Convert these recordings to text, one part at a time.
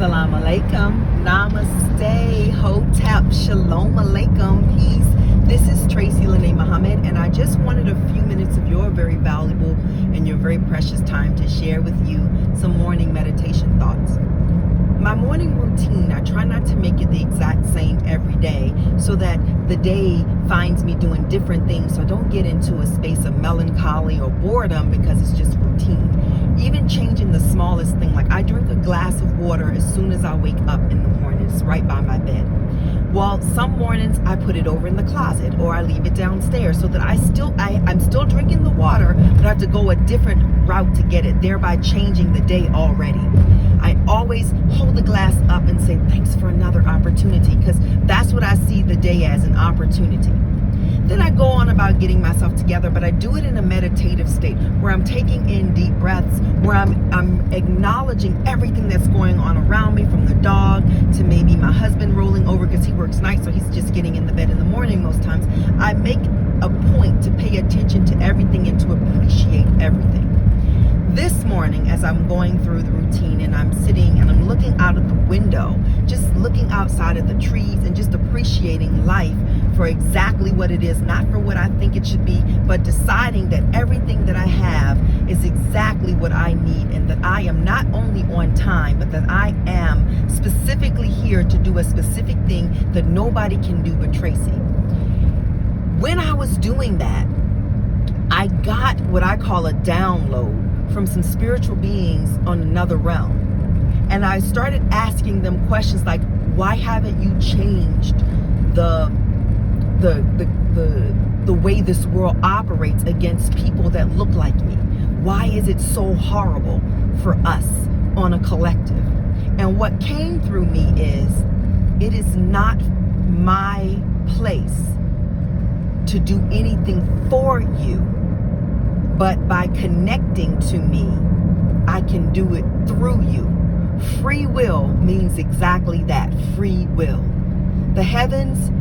Assalamu alaikum, namaste, hotep, shalom alaikum, peace. This is Tracy Lene Muhammad, and I just wanted a few minutes of your very valuable and your very precious time to share with you some morning meditation thoughts. My morning routine, I try not to make it the exact same every day so that the day finds me doing different things, so I don't get into a space of melancholy or boredom because it's just routine. Even changing the smallest thing, like I drink a glass of water as soon as I wake up in the morning. It's right by my bed. Well, some mornings I put it over in the closet or I leave it downstairs so that I'm still drinking the water, but I have to go a different route to get it, thereby changing the day already. I always hold the glass up and say, thanks for another opportunity, because that's what I see the day as, an opportunity. Then I go on about getting myself together, but I do it in a meditative state where I'm taking in deep breaths, where I'm acknowledging everything that's going on around me, from the dog to maybe my husband rolling over because he works nights, so he's just getting in the bed in the morning most times. I make a point to pay attention to everything and to appreciate everything. This morning, as I'm going through the routine and I'm sitting and I'm looking out of the window, just looking outside at the trees and just appreciating life for exactly what it is, not for what I think it should be, but deciding that everything that I have is exactly what I need, and that I am not only on time, but that I am specifically here to do a specific thing that nobody can do but Tracy. When I was doing that, I got what I call a download from some spiritual beings on another realm. And I started asking them questions like, why haven't you changed the way this world operates against people that look like me? Why is it so horrible for us on a collective? And what came through me is, it is not my place to do anything for you, but by connecting to me, I can do it through you. Free will means exactly that, free will. The heavens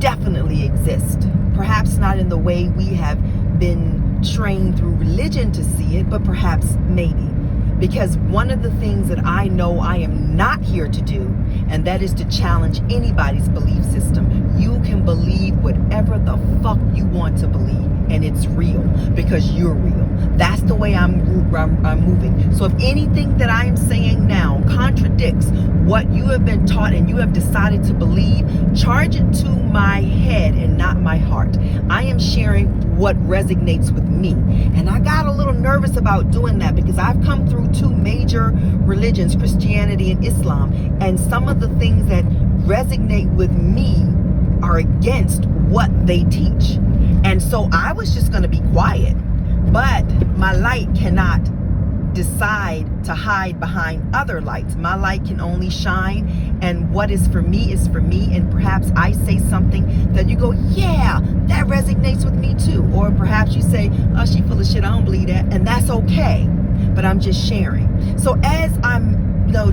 definitely exist. Perhaps not in the way we have been trained through religion to see it, but perhaps maybe. Because one of the things that I know I am not here to do, and that is to challenge anybody's belief system. You can believe whatever the fuck you want to believe, and it's real because you're real. That's the way I'm moving. So if anything that I am saying now contradicts what you have been taught and you have decided to believe, charge it to my head and not my heart. I am sharing what resonates with me. And I got a little nervous about doing that because I've come through two major religions, Christianity and Islam, and some of the things that resonate with me are against what they teach. And so I was just going to be quiet, but my light cannot decide to hide behind other lights. My light can only shine, and what is for me is for me. And perhaps I say something that you go, yeah, that resonates with me too. Or perhaps you say, oh, she full of shit, I don't believe that. And that's okay, but I'm just sharing. So as I'm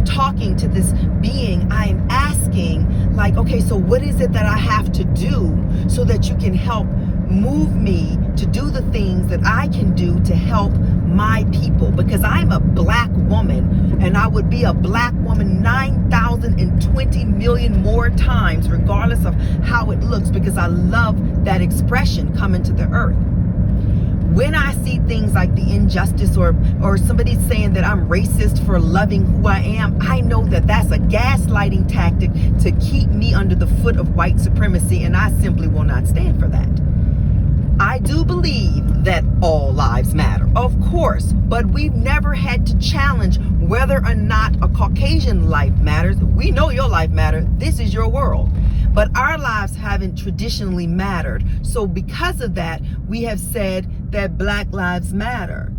talking to this being, I am asking, like, okay, so what is it that I have to do so that you can help move me to do the things that I can do to help my people? Because I'm a black woman, and I would be a black woman 9,020 million more times, regardless of how it looks, because I love that expression coming to the earth. When I see things like the injustice or somebody saying that I'm racist for loving who I am, I know that that's a gaslighting tactic to keep me under the foot of white supremacy, and I simply will not stand for that. I do believe that all lives matter, of course, but we've never had to challenge whether or not a Caucasian life matters. We know your life matters. This is your world. But our lives haven't traditionally mattered. So because of that, we have said that Black Lives Matter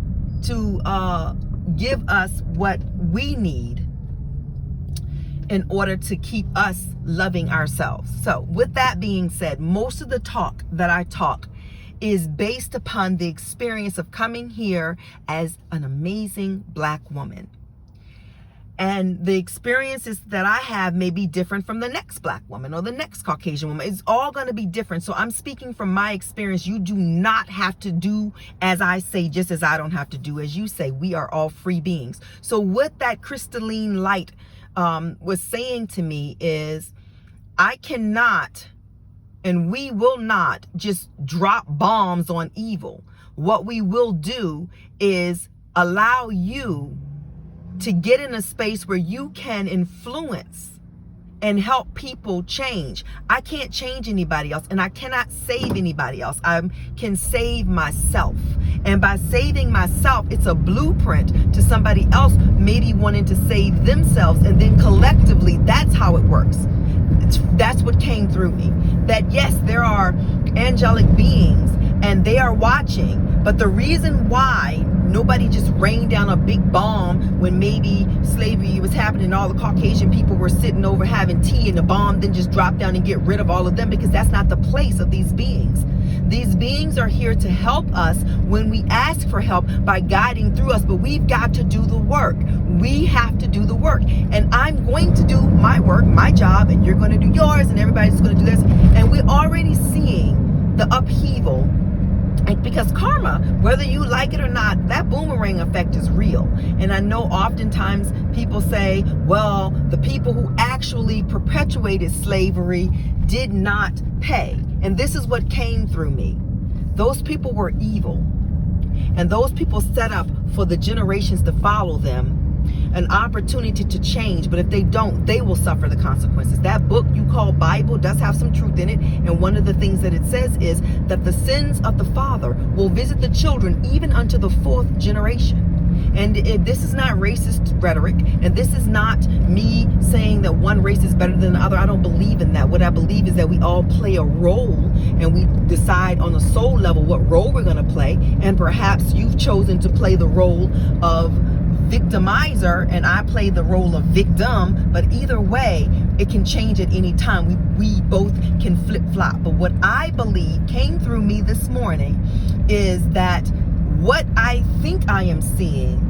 to give us what we need in order to keep us loving ourselves. So with that being said, most of the talk that I talk is based upon the experience of coming here as an amazing black woman. And the experiences that I have may be different from the next black woman or the next Caucasian woman. It's all going to be different. So I'm speaking from my experience. You do not have to do as I say, just as I don't have to do as you say. We are all free beings. So with that crystalline light was saying to me is, I cannot and we will not just drop bombs on evil. What we will do is allow you to get in a space where you can influence and help people change. I can't change anybody else, and I cannot save anybody else. I can save myself. And by saving myself, it's a blueprint to somebody else maybe wanting to save themselves, and then collectively, that's how it works. That's what came through me. That yes, there are angelic beings and they are watching, but the reason why nobody just rained down a big bomb when maybe slavery was happening and all the Caucasian people were sitting over having tea, and the bomb then just dropped down and get rid of all of them, because that's not the place of these beings. These beings are here to help us when we ask for help by guiding through us, but we've got to do the work. We have to do the work. And I'm going to do my work, my job, and you're going to do yours, and everybody's going to do this. And we're already seeing the upheaval. And because karma, whether you like it or not, that boomerang effect is real. And I know oftentimes people say, well, the people who actually perpetuated slavery did not pay. And this is what came through me. Those people were evil. And those people set up for the generations to follow them an opportunity to change, but if they don't, they will suffer the consequences. That book you call Bible does have some truth in it, and one of the things that it says is that the sins of the father will visit the children even unto the fourth generation. And if this is not racist rhetoric, and this is not me saying that one race is better than the other. I don't believe in that. What I believe is that we all play a role, and we decide on a soul level what role we're going to play. And perhaps you've chosen to play the role of victimizer, and I play the role of victim, but either way it can change at any time. We both can flip-flop. But what I believe came through me this morning is that what I think I am seeing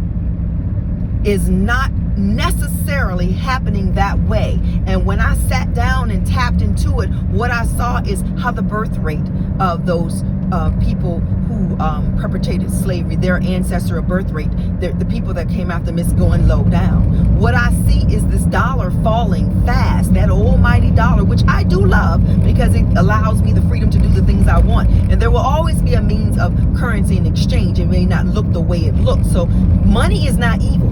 is not necessarily happening that way. And when I sat down and tapped into it, what I saw is how the birth rate of those people who perpetrated slavery, their ancestral birth rate, the people that came after them, is going low down. What I see is this dollar falling fast, that almighty dollar, which I do love because it allows me the freedom to do the things I want. And there will always be a means of currency and exchange. It may not look the way it looks. So money is not evil.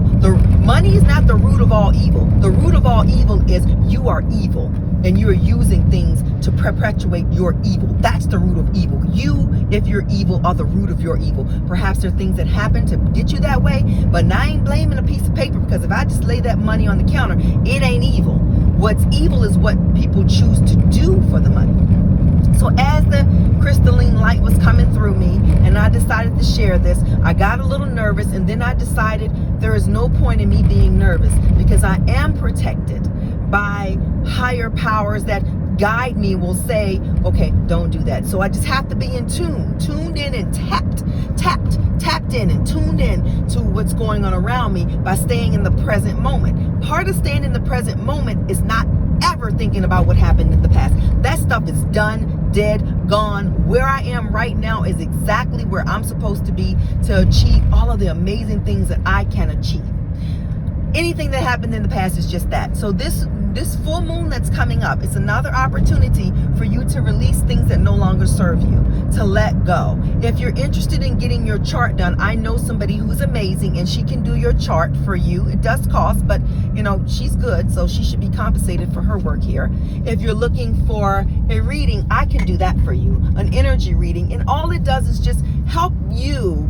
Money is not the root of all evil. The root of all evil is you are evil, and you're using things to perpetuate your evil. That's the root of evil. You, if you're evil, are the root of your evil. Perhaps there are things that happen to get you that way, but I ain't blaming a piece of paper, because if I just lay that money on the counter, it ain't evil. What's evil is what people choose to do for the money. So as the crystalline light was coming through me and I decided to share this, I got a little nervous, and then I decided there is no point in me being nervous, because I am protected by higher powers that guide me, will say, okay, don't do that. So I just have to be in tuned in and tapped in and tuned in to what's going on around me by staying in the present moment. Part of staying in the present moment is not ever thinking about what happened in the past. That stuff is done, dead, gone. Where I am right now is exactly where I'm supposed to be to achieve all of the amazing things that I can achieve. Anything that happened in the past is just that. So this full moon that's coming up, it's another opportunity for you to release things that no longer serve you, to let go. If you're interested in getting your chart done, I know somebody who's amazing, and she can do your chart for you. It does cost, but you know, she's good, so she should be compensated for her work here. If you're looking for a reading, I can do that for you, an energy reading, and all it does is just help you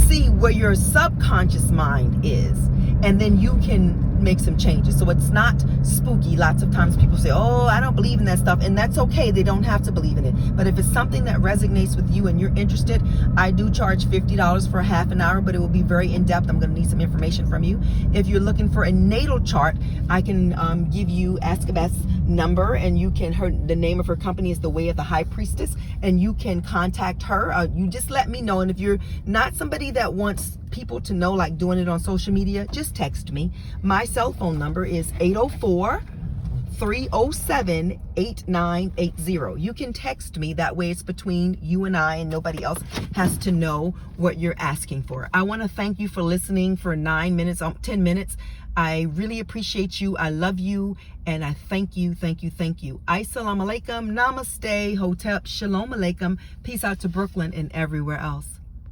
see where your subconscious mind is, and then you can make some changes. So it's not spooky. Lots of times people say, oh, I don't believe in that stuff, and that's okay. They don't have to believe in it. But if it's something that resonates with you and you're interested, I do charge $50 for a half an hour, but it will be very in-depth. I'm going to need some information from you. If you're looking for a natal chart, I can give you Askabeth's number, and you can, the name of her company is The Way of the High Priestess, and you can contact her. You just let me know. And if you're not somebody that wants people to know, like doing it on social media, just text me. My cell phone number is 804-307-8980. You can text me. That way it's between you and I, and nobody else has to know what you're asking for. I want to thank you for listening for 10 minutes. I really appreciate you. I love you. And I thank you, thank you, thank you. Assalamu alaikum, namaste, hotep, shalom alaikum. Peace out to Brooklyn and everywhere else.